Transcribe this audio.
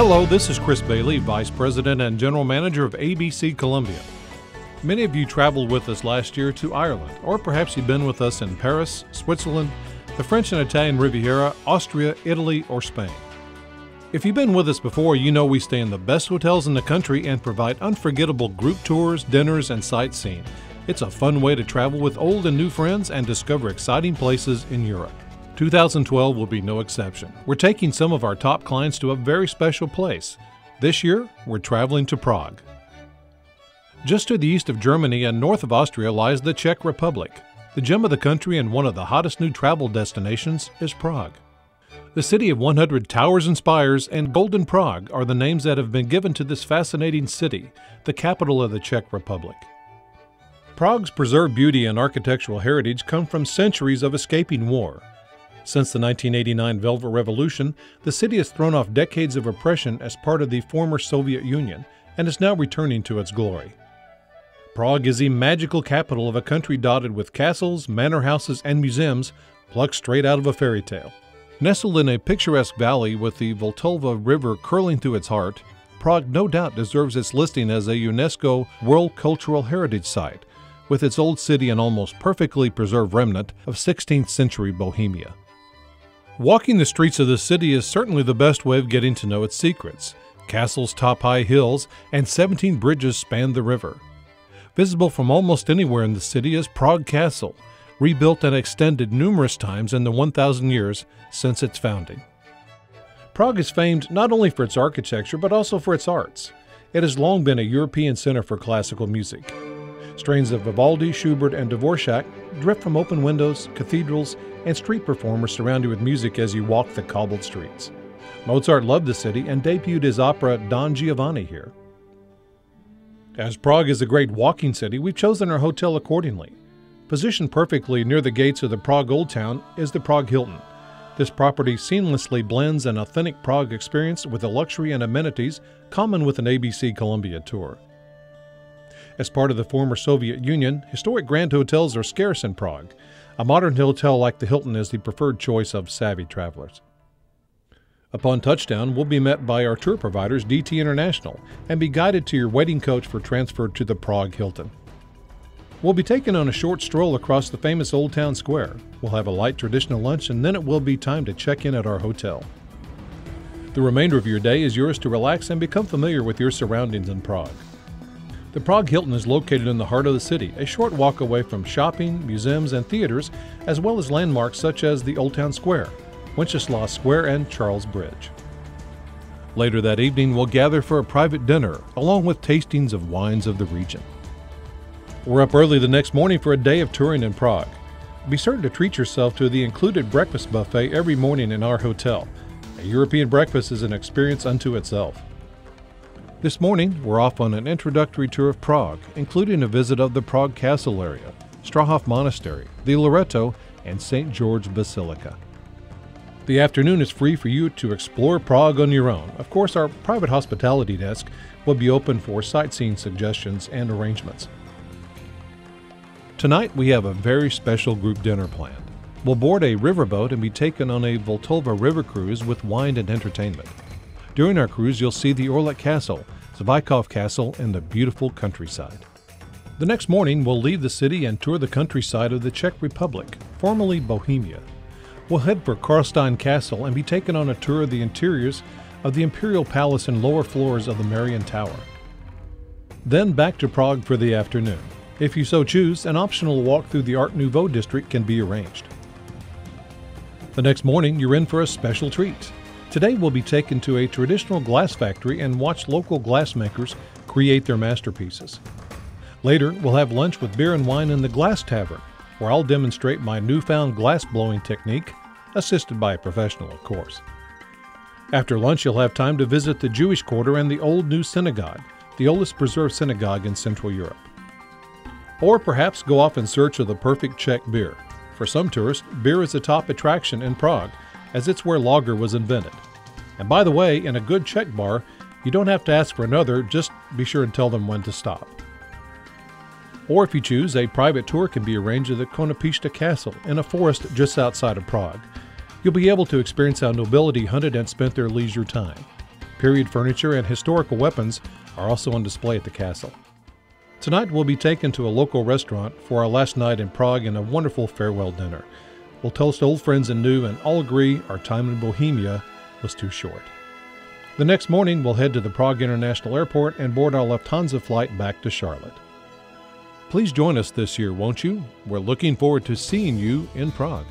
Hello, this is Chris Bailey, Vice President and General Manager of ABC Columbia. Many of you traveled with us last year to Ireland, or perhaps you've been with us in Paris, Switzerland, the French and Italian Riviera, Austria, Italy, or Spain. If you've been with us before, you know we stay in the best hotels in the country and provide unforgettable group tours, dinners, and sightseeing. It's a fun way to travel with old and new friends and discover exciting places in Europe. 2012 will be no exception. We're taking some of our top clients to a very special place. This year, we're traveling to Prague. Just to the east of Germany and north of Austria lies the Czech Republic. The gem of the country and one of the hottest new travel destinations is Prague. The city of 100 towers and spires and Golden Prague are the names that have been given to this fascinating city, the capital of the Czech Republic. Prague's preserved beauty and architectural heritage come from centuries of escaping war. Since the 1989 Velvet Revolution, the city has thrown off decades of oppression as part of the former Soviet Union and is now returning to its glory. Prague is the magical capital of a country dotted with castles, manor houses, and museums plucked straight out of a fairy tale. Nestled in a picturesque valley with the Vltava River curling through its heart, Prague no doubt deserves its listing as a UNESCO World Cultural Heritage Site, with its old city and almost perfectly preserved remnant of 16th century Bohemia. Walking the streets of the city is certainly the best way of getting to know its secrets. Castles top high hills and 17 bridges span the river. Visible from almost anywhere in the city is Prague Castle, rebuilt and extended numerous times in the 1,000 years since its founding. Prague is famed not only for its architecture but also for its arts. It has long been a European center for classical music. Strains of Vivaldi, Schubert, and Dvorak drift from open windows, cathedrals, and street performers surround you with music as you walk the cobbled streets. Mozart loved the city and debuted his opera Don Giovanni here. As Prague is a great walking city, we've chosen our hotel accordingly. Positioned perfectly near the gates of the Prague Old Town is the Prague Hilton. This property seamlessly blends an authentic Prague experience with the luxury and amenities common with an ABC Columbia tour. As part of the former Soviet Union, historic grand hotels are scarce in Prague. A modern hotel like the Hilton is the preferred choice of savvy travelers. Upon touchdown, we'll be met by our tour providers, DT International, and be guided to your waiting coach for transfer to the Prague Hilton. We'll be taken on a short stroll across the famous Old Town Square. We'll have a light traditional lunch, and then it will be time to check in at our hotel. The remainder of your day is yours to relax and become familiar with your surroundings in Prague. The Prague Hilton is located in the heart of the city, a short walk away from shopping, museums, and theaters, as well as landmarks such as the Old Town Square, Wenceslas Square, and Charles Bridge. Later that evening, we'll gather for a private dinner, along with tastings of wines of the region. We're up early the next morning for a day of touring in Prague. Be certain to treat yourself to the included breakfast buffet every morning in our hotel. A European breakfast is an experience unto itself. This morning, we're off on an introductory tour of Prague, including a visit of the Prague Castle area, Strahov Monastery, the Loreto, and St. George Basilica. The afternoon is free for you to explore Prague on your own. Of course, our private hospitality desk will be open for sightseeing suggestions and arrangements. Tonight, we have a very special group dinner planned. We'll board a riverboat and be taken on a Vltava river cruise with wine and entertainment. During our cruise, you'll see the Orlik Castle, Zbykov Castle, and the beautiful countryside. The next morning, we'll leave the city and tour the countryside of the Czech Republic, formerly Bohemia. We'll head for Karlstein Castle and be taken on a tour of the interiors of the Imperial Palace and lower floors of the Marian Tower. Then back to Prague for the afternoon. If you so choose, an optional walk through the Art Nouveau district can be arranged. The next morning, you're in for a special treat. Today we'll be taken to a traditional glass factory and watch local glassmakers create their masterpieces. Later, we'll have lunch with beer and wine in the Glass Tavern, where I'll demonstrate my newfound glass blowing technique, assisted by a professional, of course. After lunch, you'll have time to visit the Jewish Quarter and the Old New Synagogue, the oldest preserved synagogue in Central Europe. Or perhaps go off in search of the perfect Czech beer. For some tourists, beer is the top attraction in Prague, as it's where lager was invented. And by the way, in a good Czech bar, you don't have to ask for another, just be sure and tell them when to stop. Or if you choose, a private tour can be arranged to the Konopishta Castle in a forest just outside of Prague. You'll be able to experience how nobility hunted and spent their leisure time. Period furniture and historical weapons are also on display at the castle. Tonight we'll be taken to a local restaurant for our last night in Prague and a wonderful farewell dinner. We'll toast old friends and new and all agree our time in Bohemia was too short. The next morning we'll head to the Prague International Airport and board our Lufthansa flight back to Charlotte. Please join us this year, won't you? We're looking forward to seeing you in Prague.